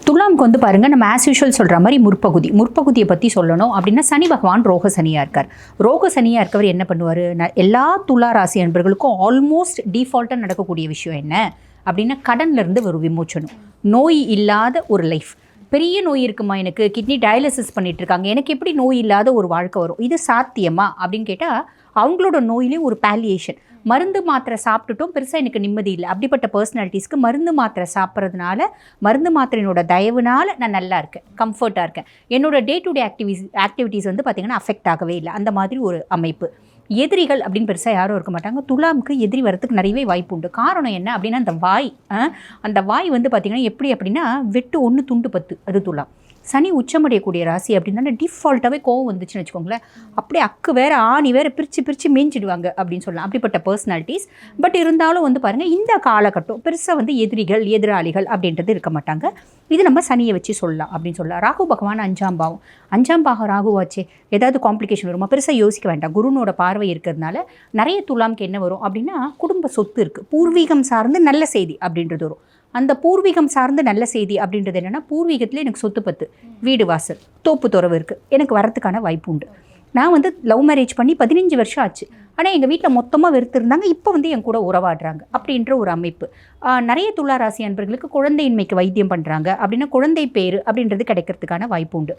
துலாமுக்கு வந்து பாருங்கள், நம்ம ஆஸ் யூஷுவல் சொல்கிற மாதிரி முற்பகுதியை பற்றி சொல்லணும் அப்படின்னா சனி பகவான் ரோக சனியாக இருக்கார். ரோக சனியாக இருக்கவர் என்ன பண்ணுவார், எல்லா துலா ராசி அன்பர்களுக்கும் ஆல்மோஸ்ட் டிஃபால்ட்டாக நடக்கக்கூடிய விஷயம் என்ன அப்படின்னா கடன்லேருந்து ஒரு விமோச்சனம், நோய் இல்லாத ஒரு லைஃப். பெரிய நோய் இருக்குமா, எனக்கு கிட்னி டயாலிசிஸ் பண்ணிட்டு இருக்காங்க, எனக்கு எப்படி நோய் இல்லாத ஒரு வாழ்க்கை வரும், இது சாத்தியமா அப்படின்னு கேட்டால் அவங்களோட நோயிலையும் ஒரு பேலியேஷன். மருந்து மாத்திரை சாப்பிட்டுட்டும் பெருசாக எனக்கு நிம்மதி இல்லை, அப்படிப்பட்ட பர்சனாலிட்டிஸ்க்கு மருந்து மாத்திரை சாப்பிட்றதுனால, மருந்து மாத்திரையினோட தயவுனால நான் நல்லா இருக்கேன், கம்ஃபர்ட்டாக இருக்கேன், என்னோட டே டு டே ஆக்டிவிட்டீஸ் வந்து பார்த்திங்கன்னா அஃபெக்ட் ஆகவே இல்லை, அந்த மாதிரி ஒரு அமைப்பு. எதிரிகள் அப்படின்னு பெருசாக யாரும் இருக்க மாட்டாங்க. துலாமுக்கு எதிரி வரத்துக்கு நிறையவே வாய்ப்பு உண்டு. காரணம் என்ன அப்படின்னா அந்த வாய் வந்து பார்த்திங்கன்னா எப்படி அப்படின்னா வெட்டு 1 துண்டு 10, அது துலாம். சனி உச்சமடையக்கூடிய ராசி அப்படின்னா டிஃபால்ட்டாகவே கோவம் வந்துச்சுன்னு வச்சுக்கோங்களேன், அப்படியே அக்கு வேறு ஆணி வேறு பிரித்து மேய்ஞ்சிடுவாங்க அப்படின்னு சொல்லலாம், அப்படிப்பட்ட பர்சனாலிட்டிஸ். பட் இருந்தாலும் வந்து பாருங்கள், இந்த காலகட்டம் பெருசாக வந்து எதிராளிகள் அப்படின்றது இருக்க மாட்டாங்க. இது நம்ம சனியை வச்சு சொல்லலாம் அப்படின்னு சொல்லலாம். ராகு பகவான் 5ஆம் பாகம் ராகுவாச்சே, ஏதாவது காம்ப்ளிகேஷன் வருமா, பெருசாக யோசிக்க வேண்டாம். குருனோட பார்வை இருக்கிறதுனால நிறைய துலாமுக்கு என்ன வரும் அப்படின்னா குடும்ப சொத்து இருக்குது, பூர்வீகம் சார்ந்து நல்ல செய்தி அப்படின்றது வரும். அந்த பூர்வீகம் சார்ந்து நல்ல செய்தி அப்படின்றது என்னென்னா, பூர்வீகத்தில் எனக்கு சொத்து பத்து, வீடு வாசல், தோப்பு துறவு இருக்குது, எனக்கு வரத்துக்கான வாய்ப்பு உண்டு. நான் வந்து லவ் மேரேஜ் பண்ணி 15 வருஷம் ஆச்சு, ஆனால் எங்கள் வீட்டில் மொத்தமாக வெறுத்திருந்தாங்க, இப்போ வந்து என் கூட உறவாடுறாங்க அப்படின்ற ஒரு அமைப்பு. நிறைய துலா ராசி அன்பர்களுக்கு குழந்தையின்மைக்கு வைத்தியம் பண்ணுறாங்க அப்படின்னா குழந்தை பேர் அப்படின்றது கிடைக்கிறதுக்கான வாய்ப்பு உண்டு.